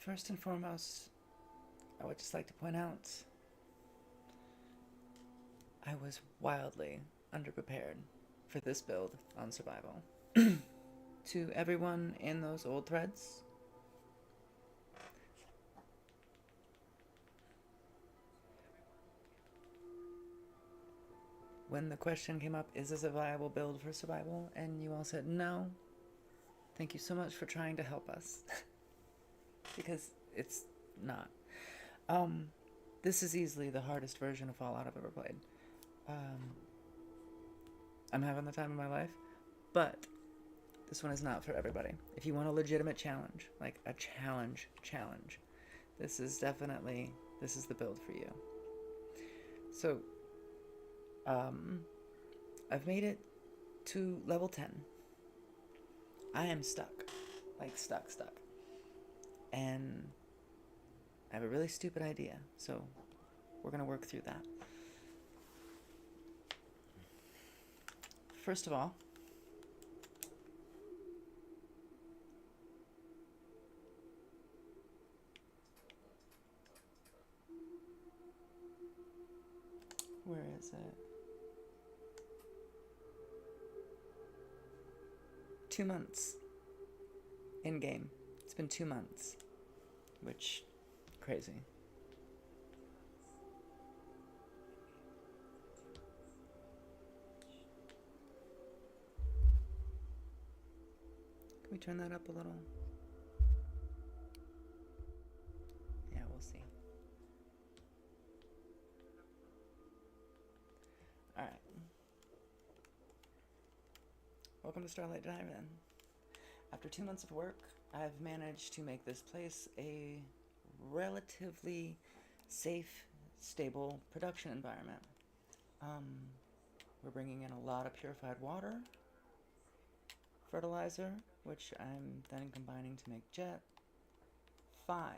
First and foremost, I would just like to point out I was wildly underprepared for this build on survival. To everyone in those old threads, when the question came up, is this a viable build for survival? And you all said no. Thank you so much for trying to help us. Because it's not. Um, this is easily the hardest version of Fallout I've ever played. Um, I'm having the time of my life, but this one is not for everybody. If you want a legitimate challenge, like a challenge, this is definitely, this is the build for you. So, um, I've made it to level 10. I am stuck. Like, stuck. And I have a really stupid idea, so we're gonna work through that. First of all, where is it? 2 months in game. It's been 2 months, which crazy. Can we turn that up a little? Yeah, we'll see. All right. Welcome to Starlight Dive then. After 2 months of work, I've managed to make this place a relatively safe, stable production environment. Um, we're bringing in a lot of purified water, fertilizer, which I'm then combining to make jet, 5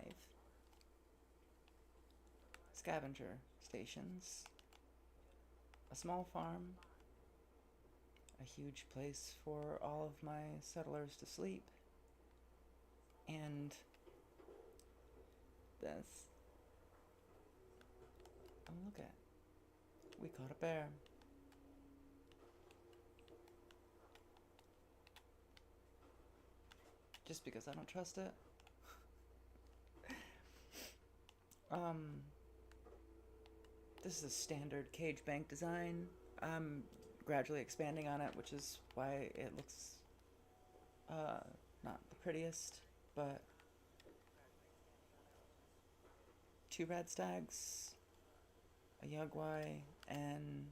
scavenger stations, a small farm, a huge place for all of my settlers to sleep, and this. Oh, look at, we caught a bear. Just because I don't trust it. um, this is a standard cage bank design. I'm gradually expanding on it, which is why it looks not the prettiest, but 2 red stags, a Yugwai, and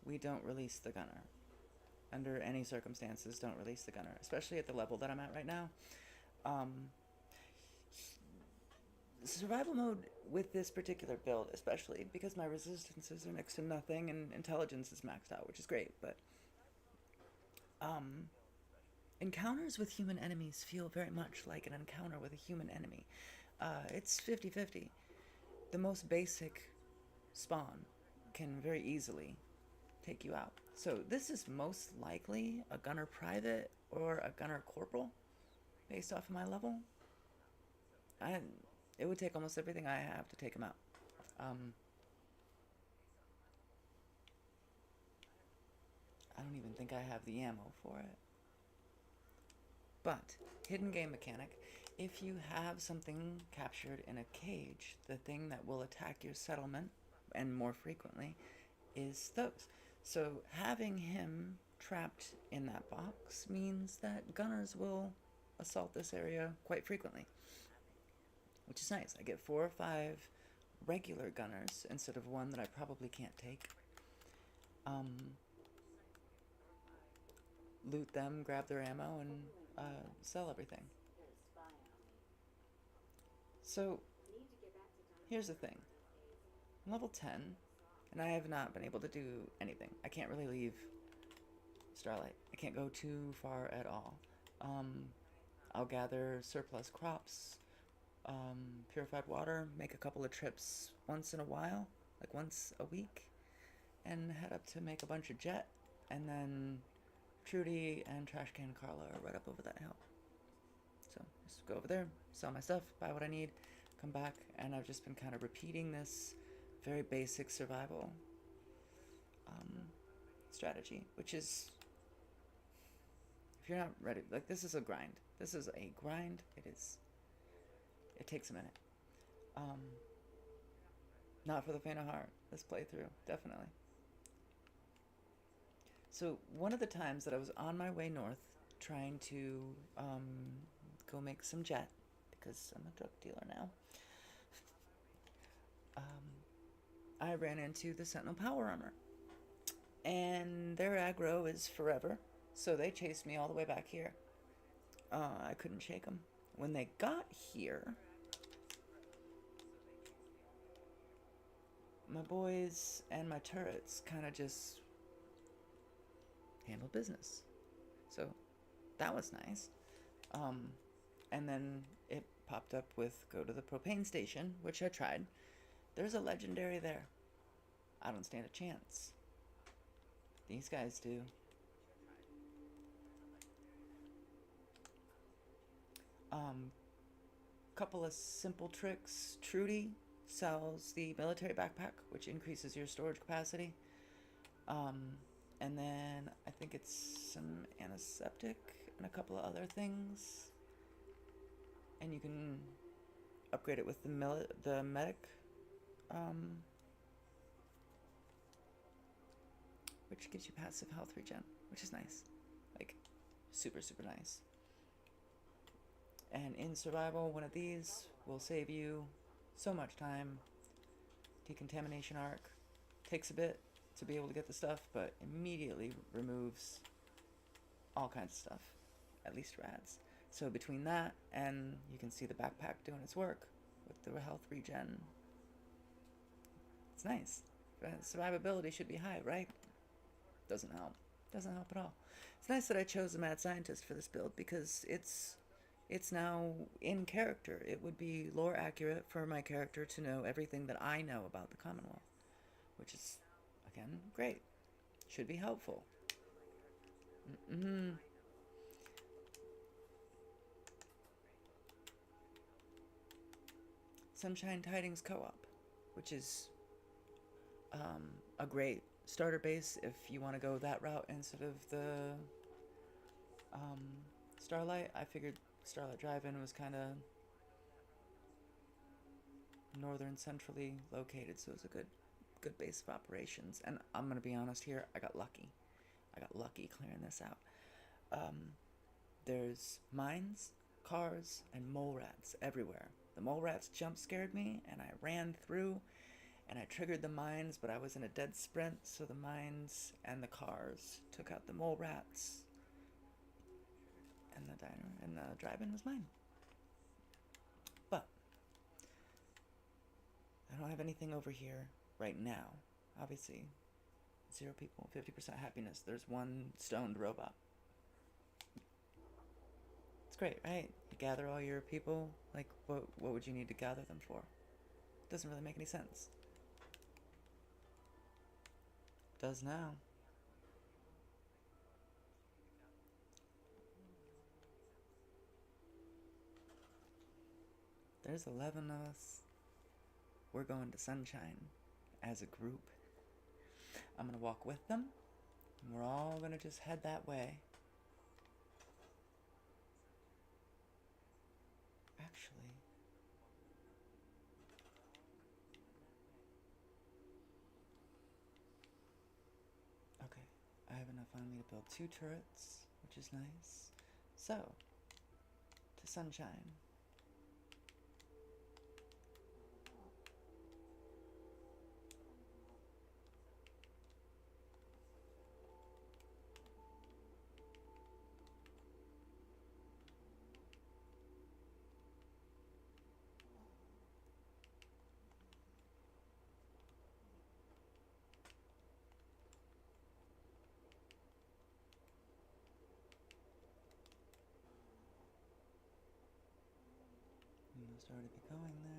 we don't release the gunner. Under any circumstances, don't release the gunner, especially at the level that I'm at right now. Um, survival mode with this particular build, especially because my resistances are next to nothing and intelligence is maxed out, which is great, but um, encounters with human enemies feel very much like an encounter with a human enemy. It's 50-50. The most basic spawn can very easily take you out. So this is most likely a gunner private or a gunner corporal based off of my level. I It would take almost everything I have to take him out. Um, I don't even think I have the ammo for it. But, hidden game mechanic, if you have something captured in a cage, the thing that will attack your settlement, and more frequently, is those. So having him trapped in that box means that gunners will assault this area quite frequently, which is nice. I get 4 or 5 regular gunners instead of one that I probably can't take. Loot them, grab their ammo, and sell everything. So, here's the thing. I'm level 10, and I have not been able to do anything. I can't really leave Starlight. I can't go too far at all. I'll gather surplus crops, purified water, make a couple of trips once in a while, like once a week, and head up to make a bunch of jet, and then Trudy and Trashcan Carla are right up over that hill. So, Just go over there, sell my stuff, buy what I need, come back, and I've just been kind of repeating this very basic survival strategy, which is, if you're not ready, like, this is a grind. This is a grind. It takes a minute. Not for the faint of heart, this playthrough, definitely. So one of the times that I was on my way north trying to go make some jet, because I'm a drug dealer now, I ran into the Sentinel Power Armor. And their aggro is forever, so they chased me all the way back here. I couldn't shake them. When they got here, my boys and my turrets kind of just handled business. So that was nice. And then it popped up with go to the propane station, which I tried. There's a legendary there. I don't stand a chance. These guys do. Couple of simple tricks. Trudy sells the military backpack, which increases your storage capacity. And then I think it's some antiseptic and a couple of other things. And you can upgrade it with the medic, which gives you passive health regen, which is nice. Like, super, super nice. And in survival, one of these will save you so much time. Decontamination arc takes a bit to be able to get the stuff, but immediately removes all kinds of stuff, at least rads. So between that and you can see the backpack doing its work with the health regen, it's nice. Survivability should be high, right? Doesn't help. Doesn't help at all. It's nice that I chose a mad scientist for this build because it's now in character. It would be lore accurate for my character to know everything that I know about the Commonwealth, which is, again, great. Should be helpful. Sunshine Tidings Co-op, which is a great starter base if you want to go that route instead of the Starlight. I figured Starlight Drive-In was kind of northern centrally located, so it was a good base of operations. And I'm gonna be honest here, I got lucky clearing this out. There's mines, cars, and mole rats everywhere. The mole rats jump scared me, and I ran through, and I triggered the mines, but I was in a dead sprint, so the mines and the cars took out the mole rats, and the diner and the drive-in was mine. But I don't have anything over here right now. Obviously, 0 people, 50% happiness. There's one stoned robot. It's great, right? You gather all your people. Like, what would you need to gather them for? Doesn't really make any sense. Does now. There's 11 of us. We're going to Sunshine as a group. I'm gonna walk with them, and we're all gonna just head that way. Actually, okay, I have enough on me to build 2 turrets, which is nice. So, to Sunshine. We must already be going there.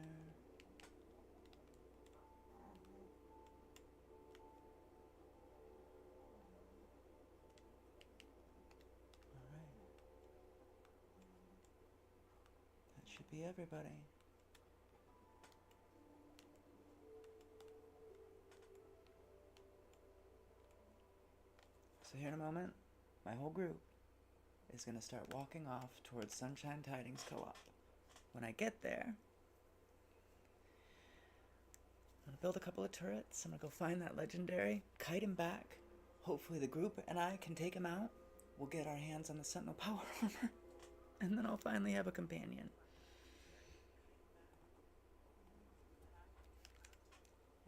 Alright. be everybody. So here in a moment, my whole group is going to start walking off towards Sunshine Tidings Co-op. When I get there, I'm going to build a couple of turrets. I'm going to go find that legendary, kite him back. Hopefully the group and I can take him out. We'll get our hands on the Sentinel power armor. And then I'll finally have a companion.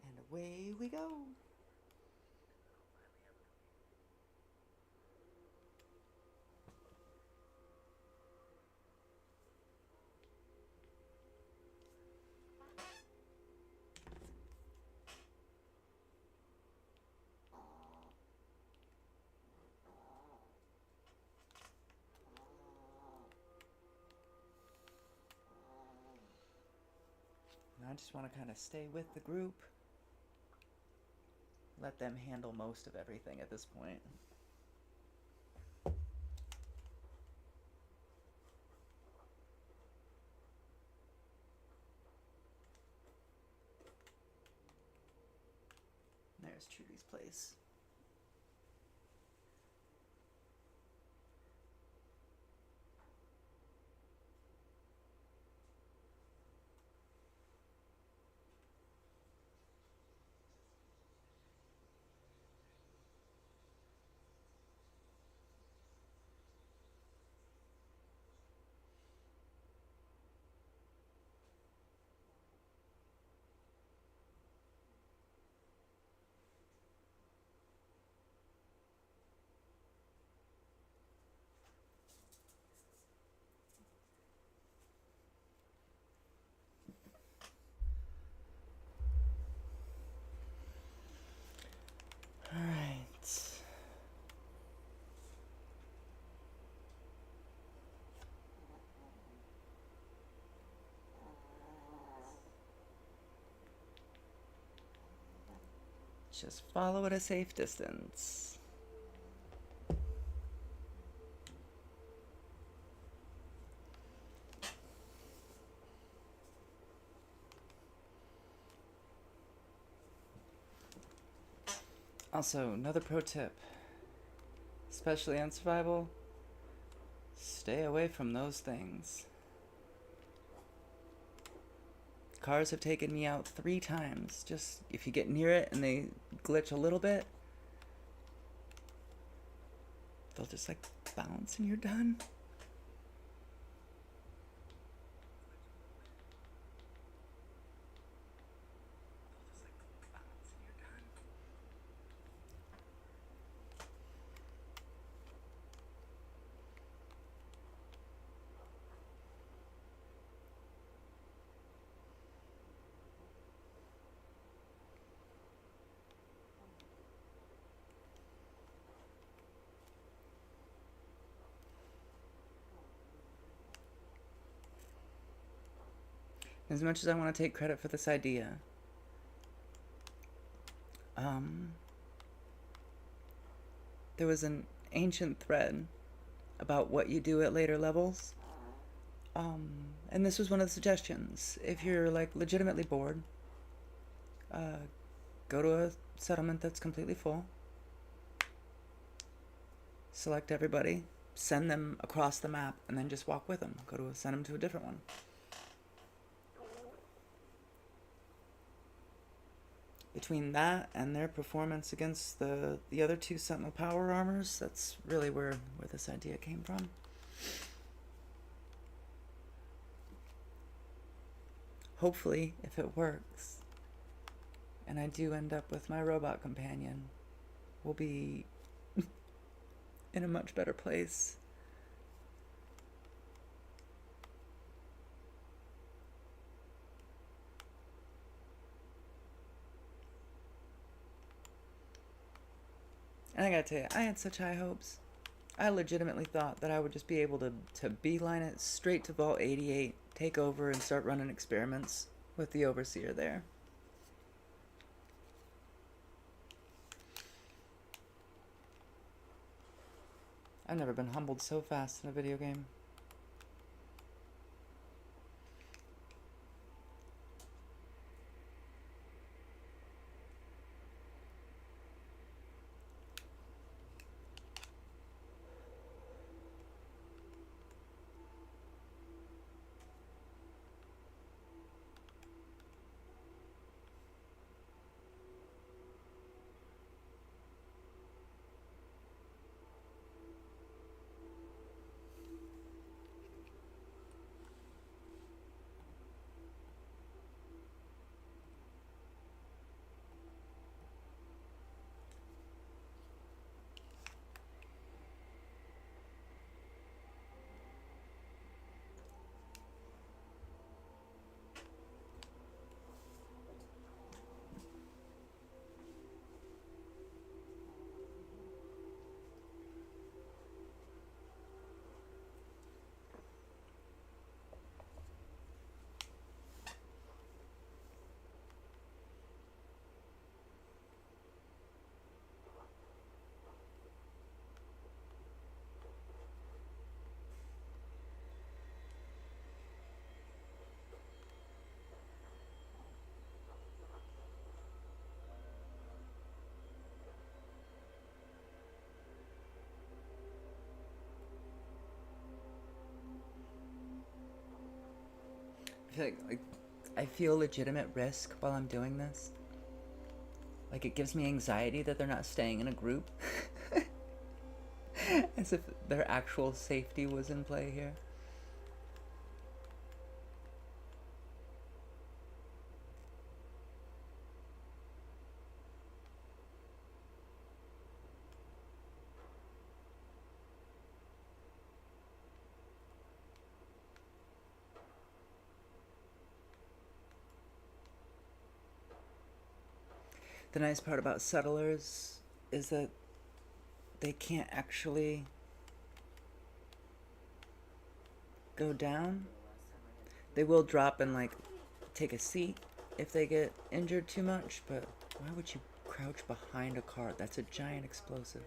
And away we go. I just want to kind of stay with the group. Let them handle most of everything at this point. There's Trudy's place. Just follow at a safe distance. Also, another pro tip, especially on survival, stay away from those things. Cars have taken me out 3 times. Just if you get near it and they glitch a little bit, they'll just like bounce and you're done. As much as I want to take credit for this idea, there was an ancient thread about what you do at later levels. And this was one of the suggestions. If you're like legitimately bored, go to a settlement that's completely full. Select everybody, send them across the map, and then just walk with them. Send them to a different one. Between that and their performance against the other 2 Sentinel power armors, that's really where this idea came from. Hopefully, if it works, and I do end up with my robot companion, we'll be in a much better place. And I gotta tell you, I had such high hopes. I legitimately thought that I would just be able to beeline it straight to Vault 88, take over, and start running experiments with the Overseer there. I've never been humbled so fast in a video game. I feel legitimate risk while I'm doing this. Like, it gives me anxiety that they're not staying in a group. As if their actual safety was in play here. The nice part about settlers is that they can't actually go down. They will drop and, like, take a seat if they get injured too much, but why would you crouch behind a car? That's a giant explosive.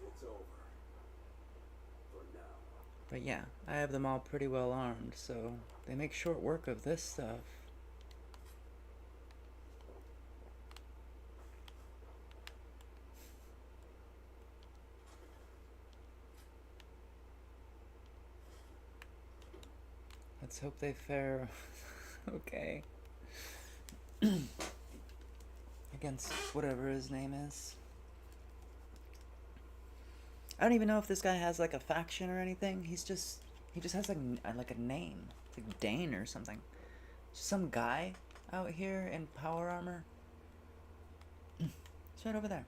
It's over. For now. But yeah, I have them all pretty well armed, so they make short work of this stuff. Let's hope they fare okay. Against whatever his name is. I don't even know if this guy has like a faction or anything. He just has like a name. It's like Dane or something. Just some guy out here in power armor. It's right over there.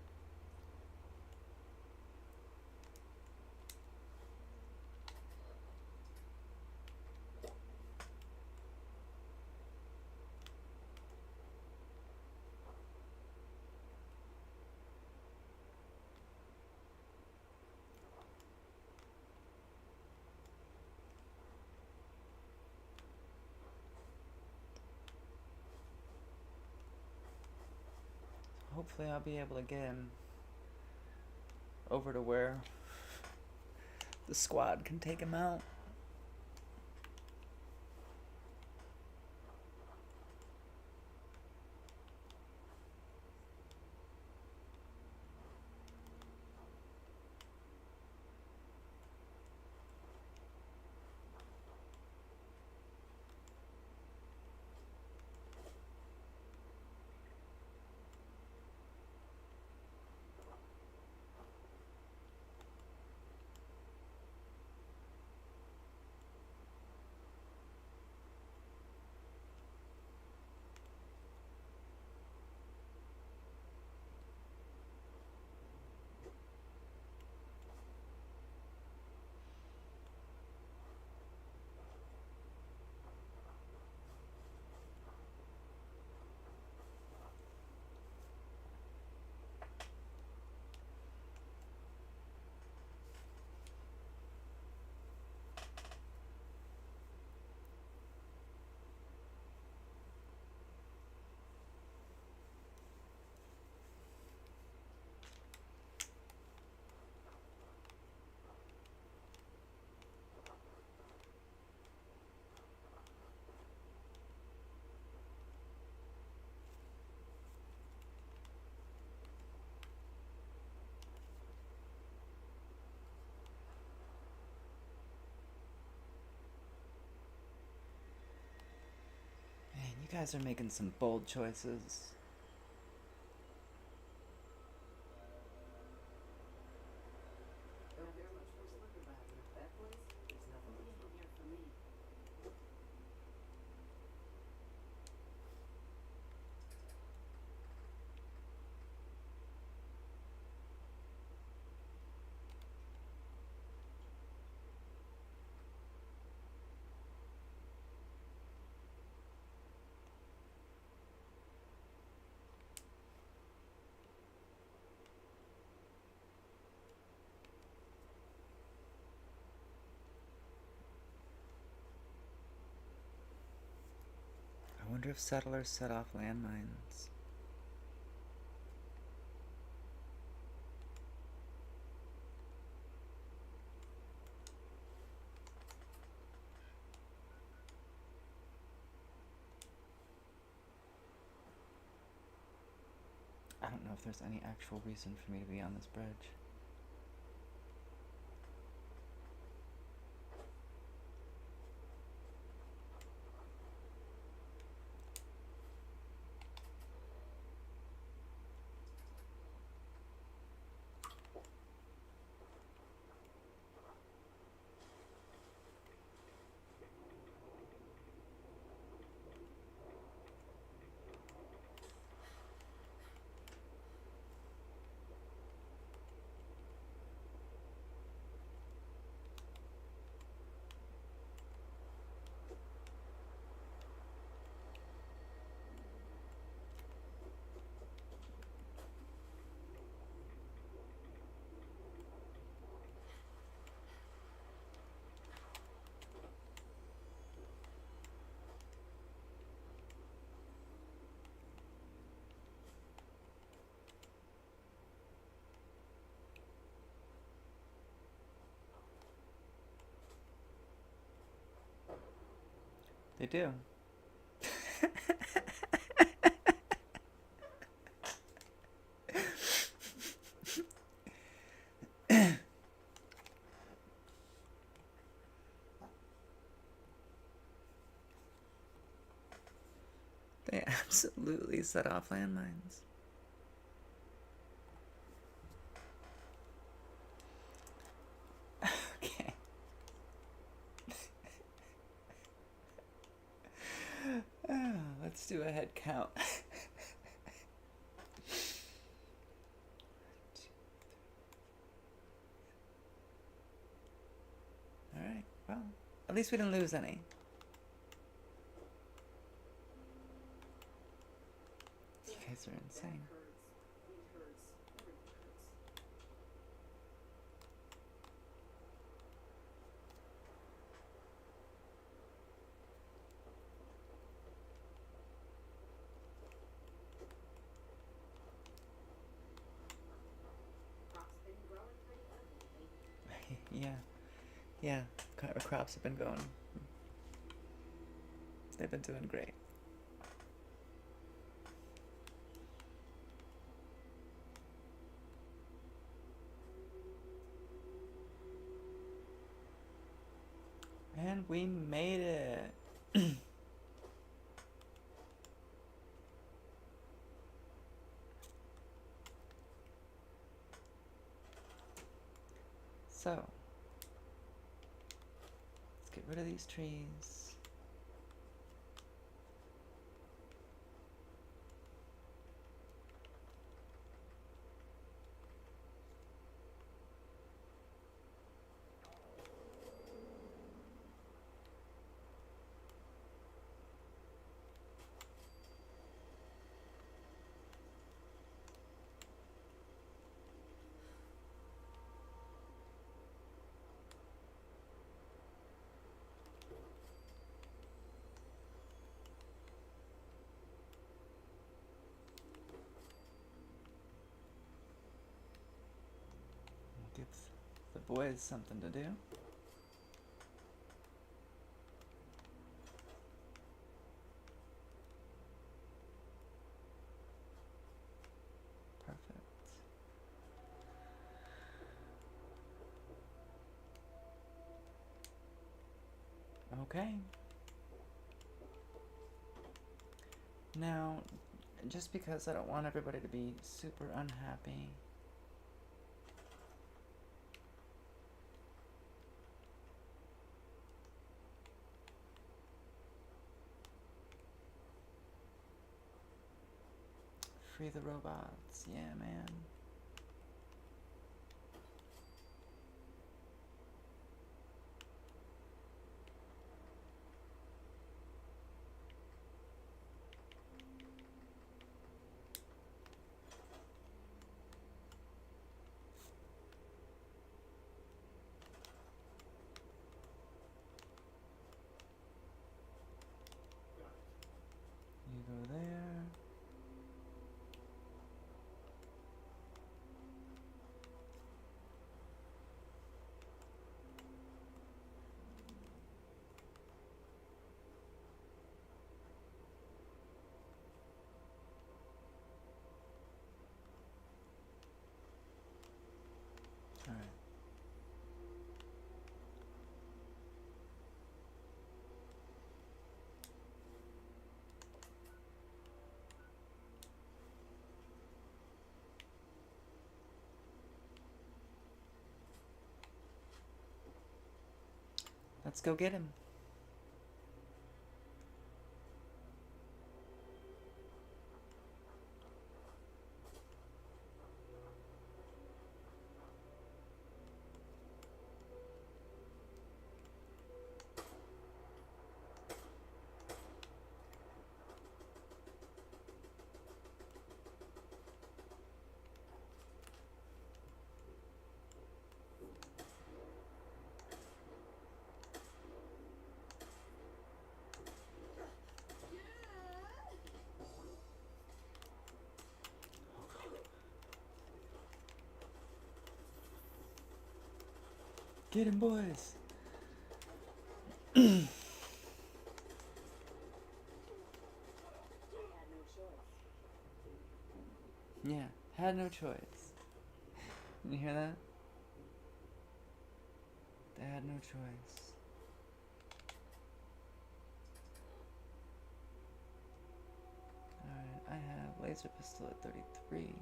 Hopefully I'll be able to get him over to where the squad can take him out. Man, you guys are making some bold choices. I wonder if settlers set off landmines. don't know if there's any actual reason for me to be on this bridge. They do. They absolutely set off landmines. Okay. Let's do a head count. Alright, well, at least we didn't lose any. You guys are insane. Yeah, crops have been going. They've been doing great. And we made it. So, let's get rid of these trees. Give the boys something to do. Perfect. Okay. Now, just because I don't want everybody to be super unhappy, free the robots. Yeah, man. You go there. Let's go get him. Get him, boys. Yeah, had no choice. You hear that? They had no choice. Alright, I have laser pistol at 33.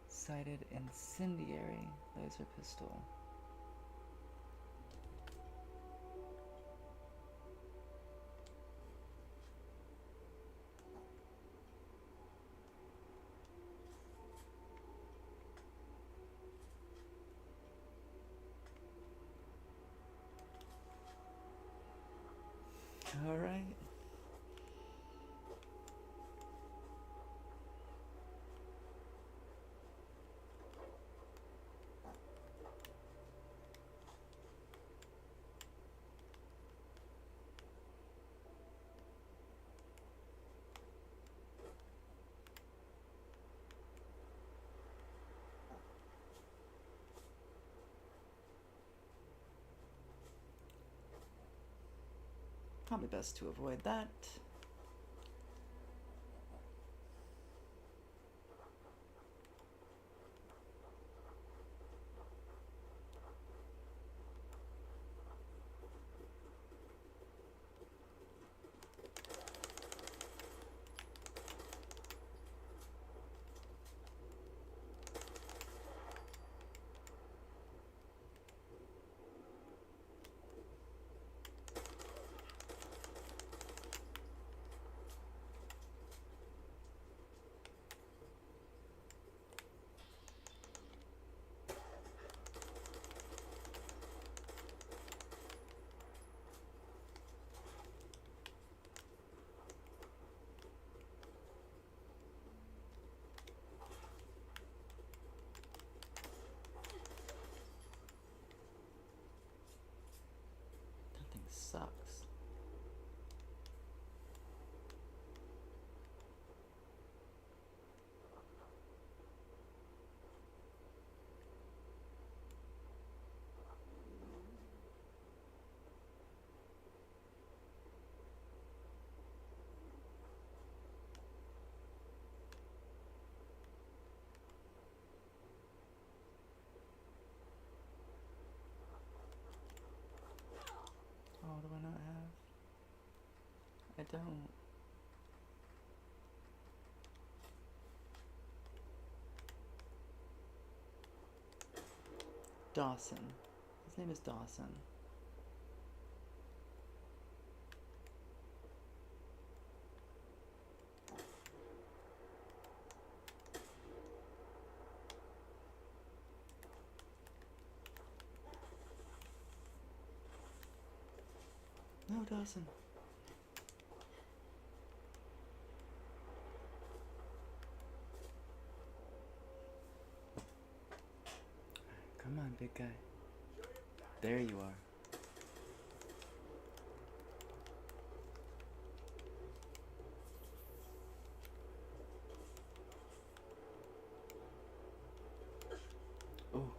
Sighted incendiary laser pistol. All right. Probably best to avoid that. That thing sucks. Oh, do I not have? I don't. Dawson. His name is Dawson. No, Dawson. Come on, big guy. There you are. Oh.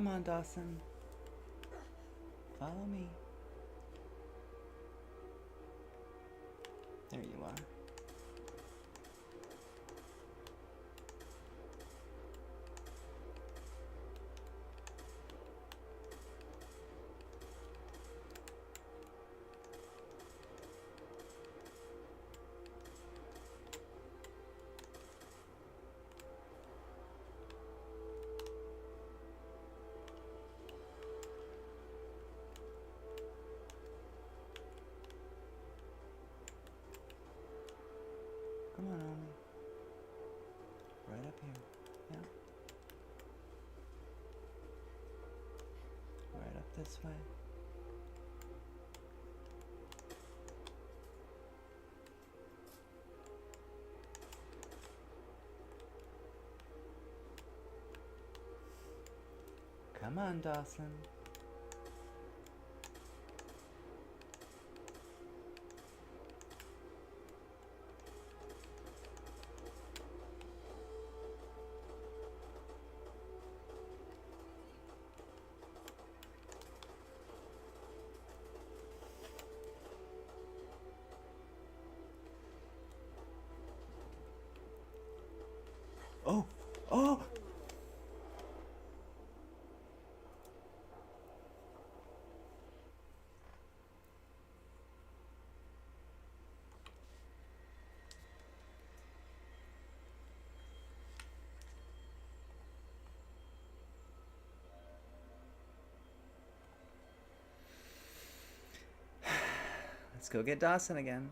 Come on, Dawson. Follow me. There you are. Come on, Omi. Right up here. Yeah. Right up this way. Come on, Dawson. Oh! Oh! Let's go get Dawson again.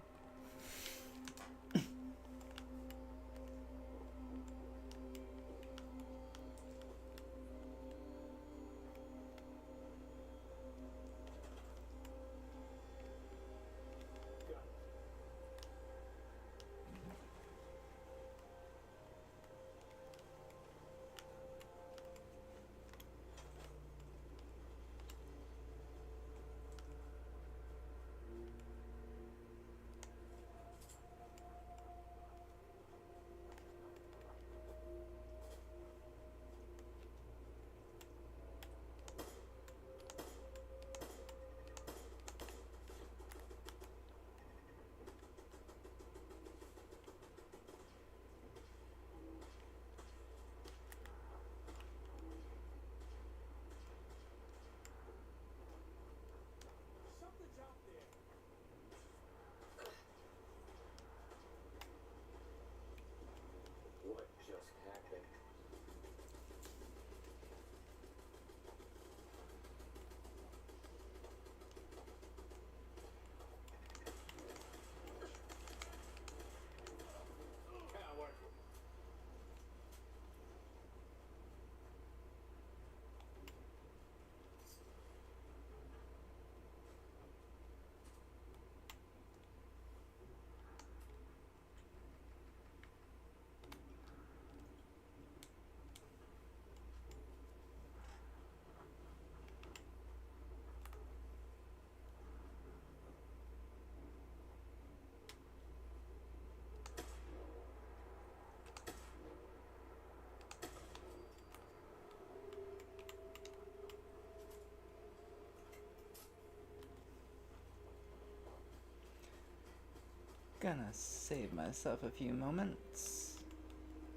Something's out there. What just happened? Coward. Gonna save myself a few moments,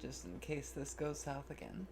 just in case this goes south again.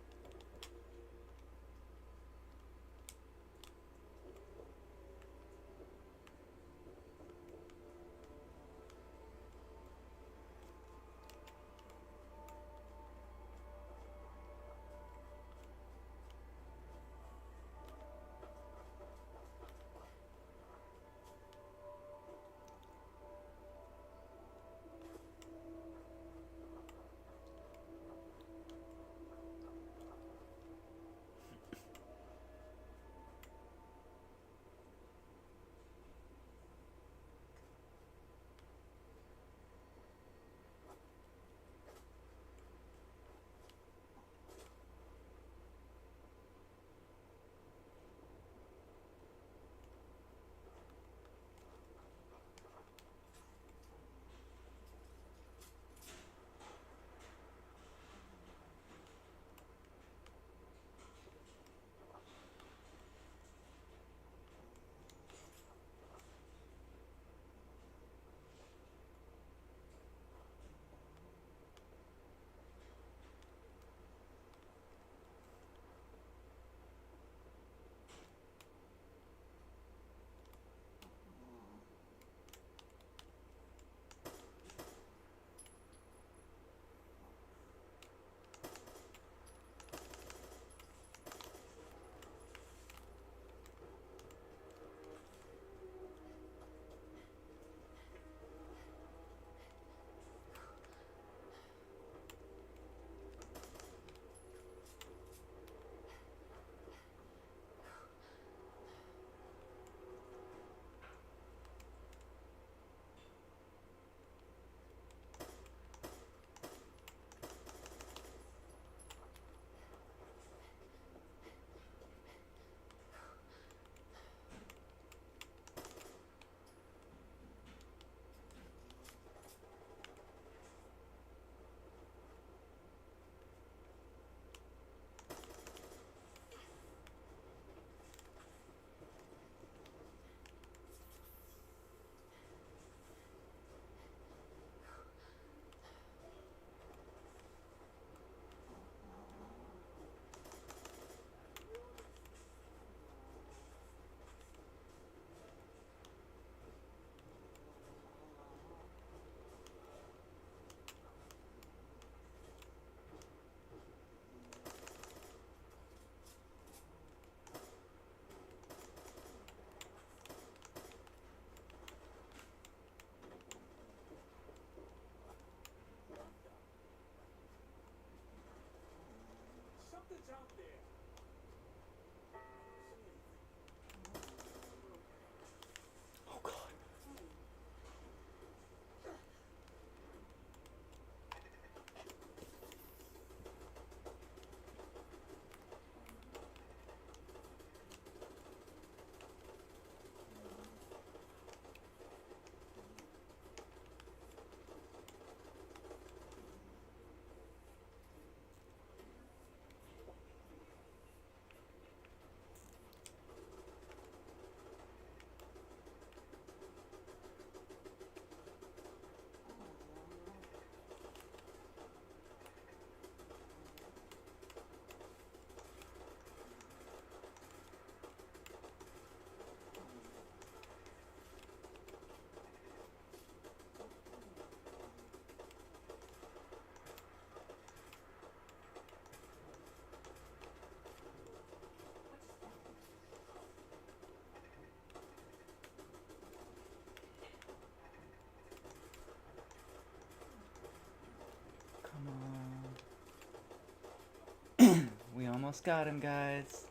almost got him, guys.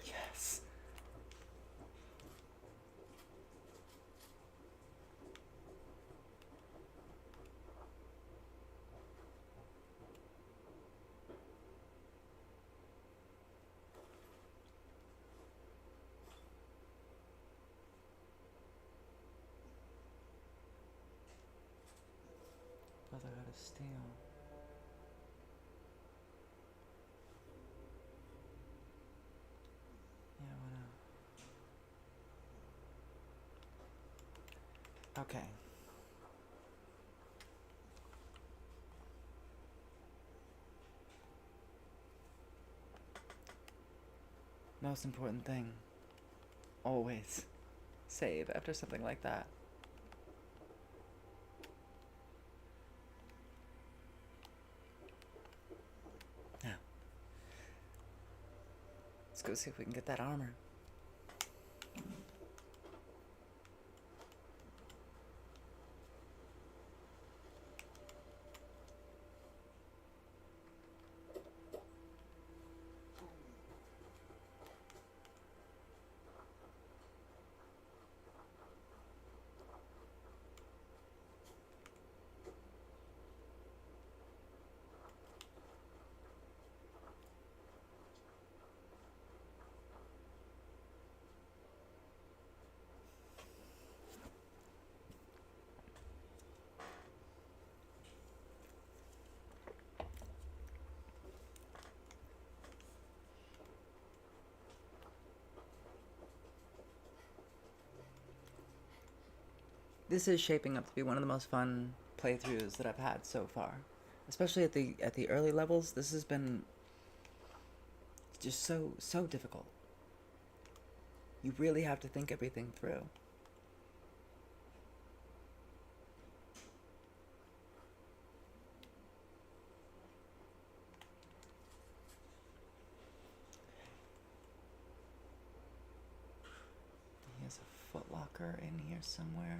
Yes. Brother out of steel. Yeah, what up? Okay. Most important thing. Always save after something like that. Now, let's go see if we can get that armor. This is shaping up to be one of the most fun playthroughs that I've had so far. Especially at the early levels, this has been just so difficult. You really have to think everything through. He has a footlocker in here somewhere.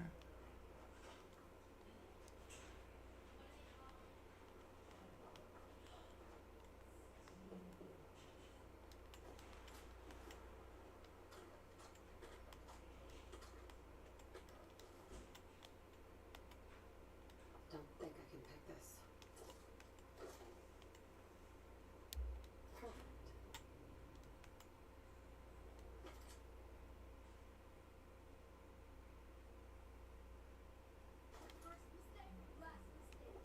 Don't think I can pick this. Perfect. First mistake, last mistake.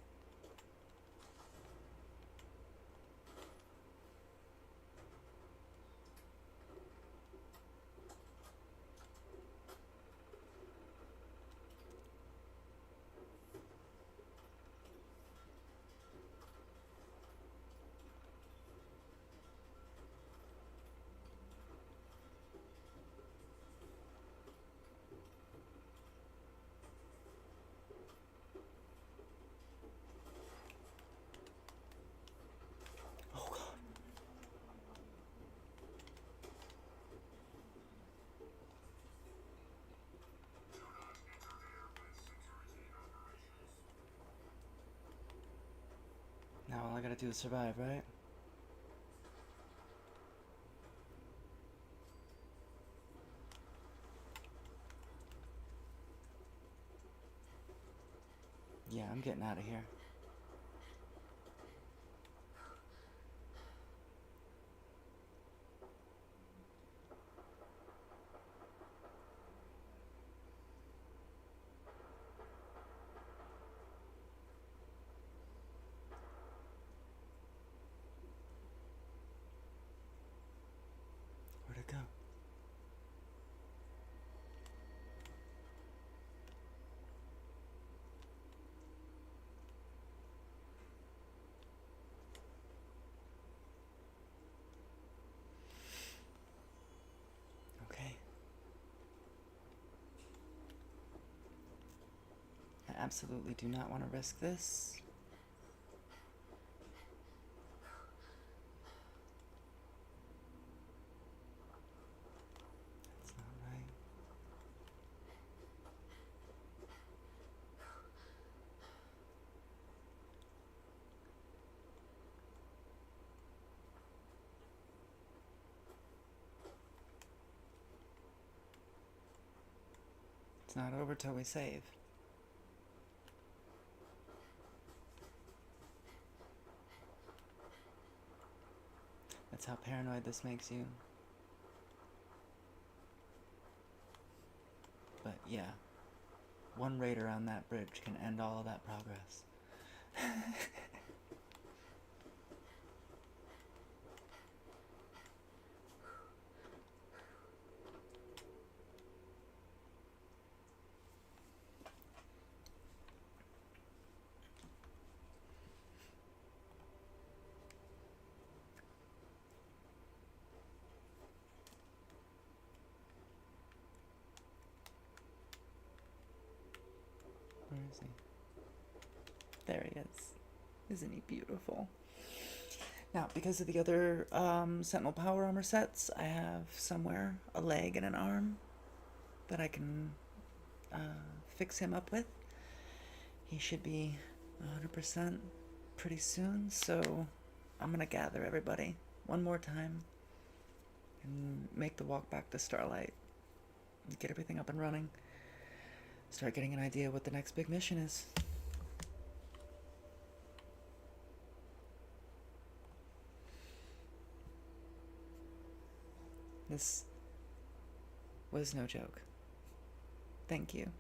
Oh god. Now all I gotta do is survive, right? Yeah, I'm getting out of here. Where'd it go? Okay. I absolutely do not want to risk this. That's not right. It's not over till we save. That's how paranoid this makes you. But yeah, one raider on that bridge can end all of that progress. Where is he? There he is. Isn't he beautiful? Now, because of the other Sentinel Power Armor sets, I have somewhere a leg and an arm that I can fix him up with. He should be 100% pretty soon, so I'm going to gather everybody one more time and make the walk back to Starlight. Get everything up and running. Start getting an idea what the next big mission is. This was no joke. Thank you.